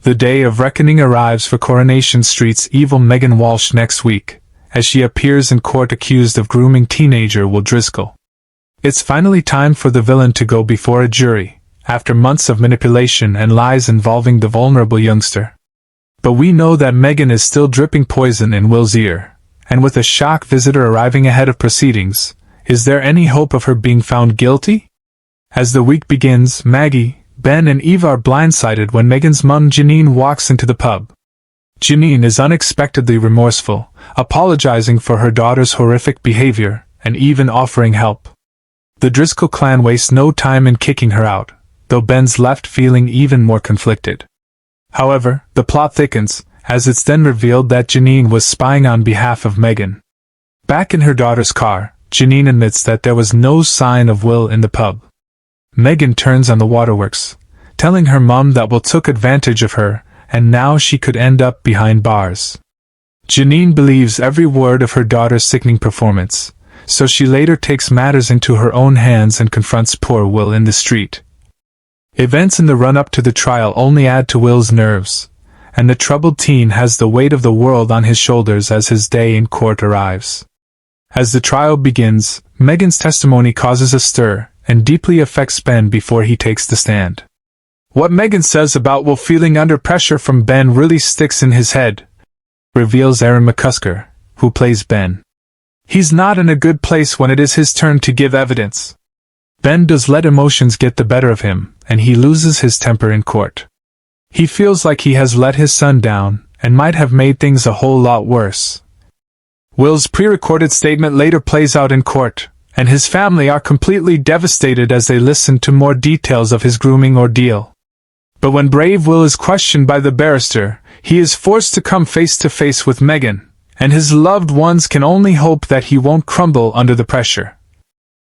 The day of reckoning arrives for Coronation Street's evil Megan Walsh next week, as she appears in court accused of grooming teenager Will Driscoll. It's finally time for the villain to go before a jury, after months of manipulation and lies involving the vulnerable youngster. But we know that Megan is still dripping poison in Will's ear, and with a shock visitor arriving ahead of proceedings, is there any hope of her being found guilty? As the week begins, Maggie, Ben and Eva are blindsided when Megan's mum Janine walks into the pub. Janine is unexpectedly remorseful, apologizing for her daughter's horrific behavior, and even offering help. The Driscoll clan wastes no time in kicking her out, though Ben's left feeling even more conflicted. However, the plot thickens, as it's then revealed that Janine was spying on behalf of Megan. Back in her daughter's car, Janine admits that there was no sign of Will in the pub. Megan turns on the waterworks, telling her mom that Will took advantage of her, and now she could end up behind bars. Janine believes every word of her daughter's sickening performance, so she later takes matters into her own hands and confronts poor Will in the street. Events in the run-up to the trial only add to Will's nerves, and the troubled teen has the weight of the world on his shoulders as his day in court arrives. As the trial begins, Megan's testimony causes a stir, and deeply affects Ben before he takes the stand. What Megan says about Will feeling under pressure from Ben really sticks in his head, reveals Aaron McCusker, who plays Ben. He's not in a good place when it is his turn to give evidence. Ben does let emotions get the better of him, and he loses his temper in court. He feels like he has let his son down, and might have made things a whole lot worse. Will's pre-recorded statement later plays out in court, and his family are completely devastated as they listen to more details of his grooming ordeal. But when brave Will is questioned by the barrister, he is forced to come face to face with Megan, and his loved ones can only hope that he won't crumble under the pressure.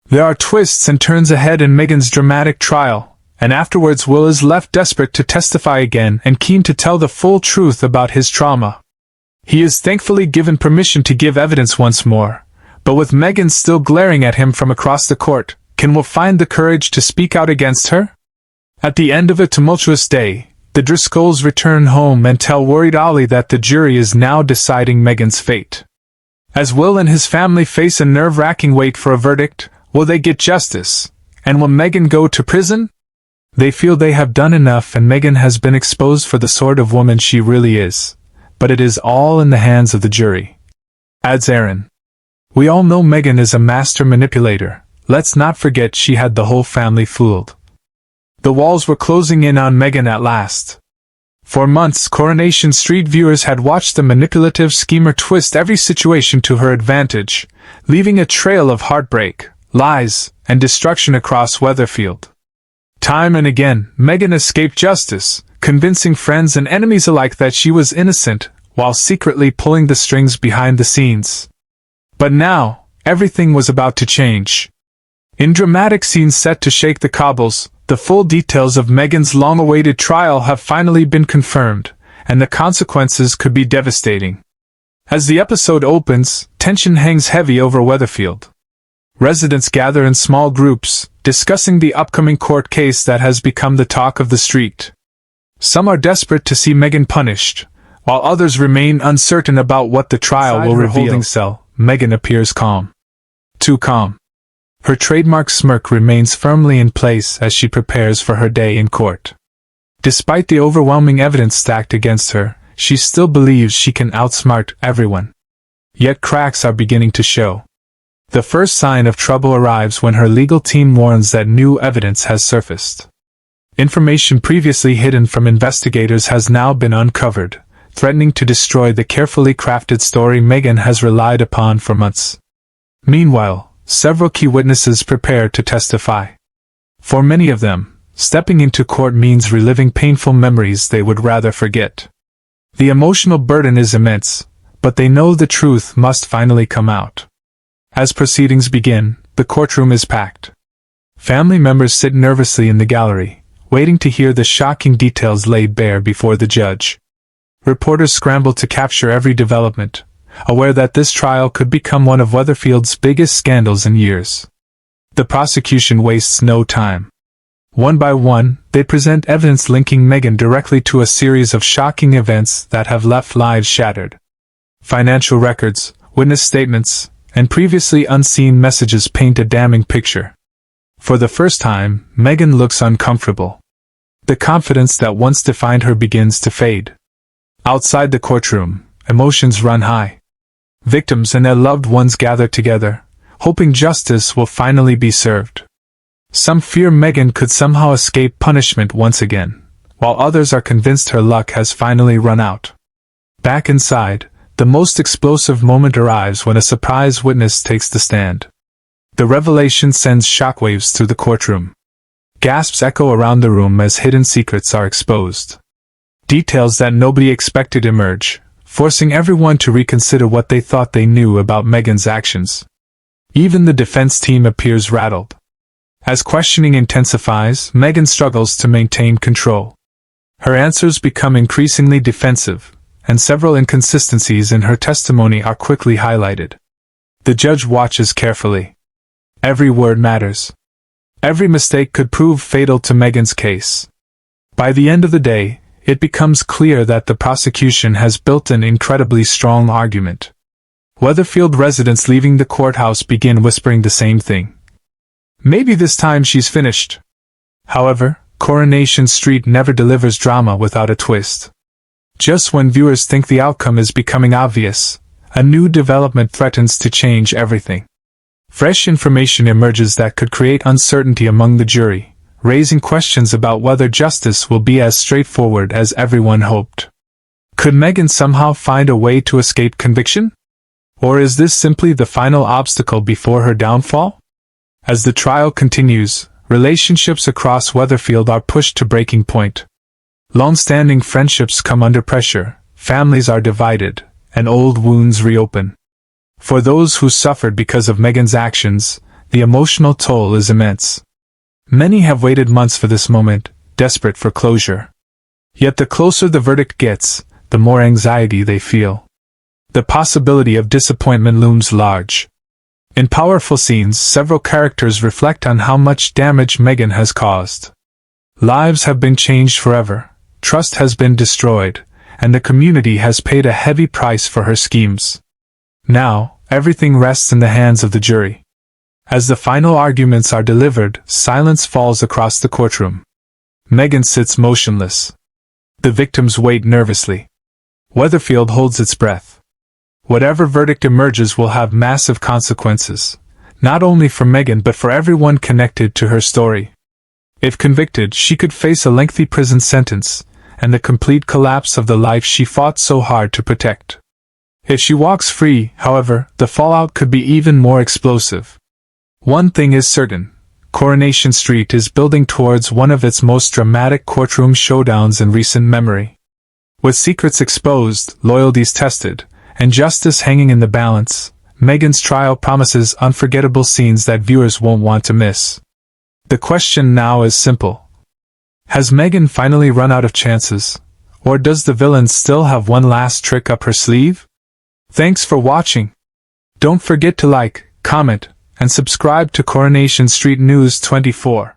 There are twists and turns ahead in Megan's dramatic trial, and afterwards Will is left desperate to testify again and keen to tell the full truth about his trauma. He is thankfully given permission to give evidence once more, but with Megan still glaring at him from across the court, can Will find the courage to speak out against her? At the end of a tumultuous day, the Driscolls return home and tell worried Ollie that the jury is now deciding Megan's fate. As Will and his family face a nerve-wracking wait for a verdict, will they get justice? And will Megan go to prison? They feel they have done enough and Megan has been exposed for the sort of woman she really is. But it is all in the hands of the jury. Adds Aaron. We all know Megan is a master manipulator. Let's not forget she had the whole family fooled. The walls were closing in on Megan at last. For months, Coronation Street viewers had watched the manipulative schemer twist every situation to her advantage, leaving a trail of heartbreak, lies, and destruction across Weatherfield. Time and again, Megan escaped justice, convincing friends and enemies alike that she was innocent, while secretly pulling the strings behind the scenes. But now, everything was about to change. In dramatic scenes set to shake the cobbles, the full details of Megan's long-awaited trial have finally been confirmed, and the consequences could be devastating. As the episode opens, tension hangs heavy over Weatherfield. Residents gather in small groups, discussing the upcoming court case that has become the talk of the street. Some are desperate to see Megan punished, while others remain uncertain about what the trial will reveal. Holding cell, Megan appears calm. Too calm. Her trademark smirk remains firmly in place as she prepares for her day in court. Despite the overwhelming evidence stacked against her, she still believes she can outsmart everyone. Yet cracks are beginning to show. The first sign of trouble arrives when her legal team warns that new evidence has surfaced. Information previously hidden from investigators has now been uncovered, threatening to destroy the carefully crafted story Megan has relied upon for months. Meanwhile, several key witnesses prepare to testify. For many of them, stepping into court means reliving painful memories they would rather forget. The emotional burden is immense, but they know the truth must finally come out. As proceedings begin, the courtroom is packed. Family members sit nervously in the gallery, waiting to hear the shocking details laid bare before the judge. Reporters scramble to capture every development, aware that this trial could become one of Weatherfield's biggest scandals in years. The prosecution wastes no time. One by one, they present evidence linking Meghan directly to a series of shocking events that have left lives shattered. Financial records, witness statements, and previously unseen messages paint a damning picture. For the first time, Meghan looks uncomfortable. The confidence that once defined her begins to fade. Outside the courtroom, emotions run high. Victims and their loved ones gather together, hoping justice will finally be served. Some fear Meghan could somehow escape punishment once again, while others are convinced her luck has finally run out. Back inside, the most explosive moment arrives when a surprise witness takes the stand. The revelation sends shockwaves through the courtroom. Gasps echo around the room as hidden secrets are exposed. Details that nobody expected emerge, forcing everyone to reconsider what they thought they knew about Meghan's actions. Even the defense team appears rattled. As questioning intensifies, Meghan struggles to maintain control. Her answers become increasingly defensive, and several inconsistencies in her testimony are quickly highlighted. The judge watches carefully. Every word matters. Every mistake could prove fatal to Meghan's case. By the end of the day, it becomes clear that the prosecution has built an incredibly strong argument. Weatherfield residents leaving the courthouse begin whispering the same thing. Maybe this time she's finished. However, Coronation Street never delivers drama without a twist. Just when viewers think the outcome is becoming obvious, a new development threatens to change everything. Fresh information emerges that could create uncertainty among the jury, raising questions about whether justice will be as straightforward as everyone hoped. Could Meghan somehow find a way to escape conviction? Or is this simply the final obstacle before her downfall? As the trial continues, relationships across Weatherfield are pushed to breaking point. Long-standing friendships come under pressure, families are divided, and old wounds reopen. For those who suffered because of Meghan's actions, the emotional toll is immense. Many have waited months for this moment, desperate for closure. Yet the closer the verdict gets, the more anxiety they feel. The possibility of disappointment looms large. In powerful scenes, several characters reflect on how much damage Meghan has caused. Lives have been changed forever, trust has been destroyed, and the community has paid a heavy price for her schemes. Now, everything rests in the hands of the jury. As the final arguments are delivered, silence falls across the courtroom. Meghan sits motionless. The victims wait nervously. Weatherfield holds its breath. Whatever verdict emerges will have massive consequences, not only for Meghan but for everyone connected to her story. If convicted, she could face a lengthy prison sentence, and the complete collapse of the life she fought so hard to protect. If she walks free, however, the fallout could be even more explosive. One thing is certain, Coronation Street is building towards one of its most dramatic courtroom showdowns in recent memory. With secrets exposed, loyalties tested, and justice hanging in the balance, Meghan's trial promises unforgettable scenes that viewers won't want to miss. The question now is simple. Has Meghan finally run out of chances, or does the villain still have one last trick up her sleeve? Thanks for watching. Don't forget to like, comment, and subscribe to Coronation Street News 24.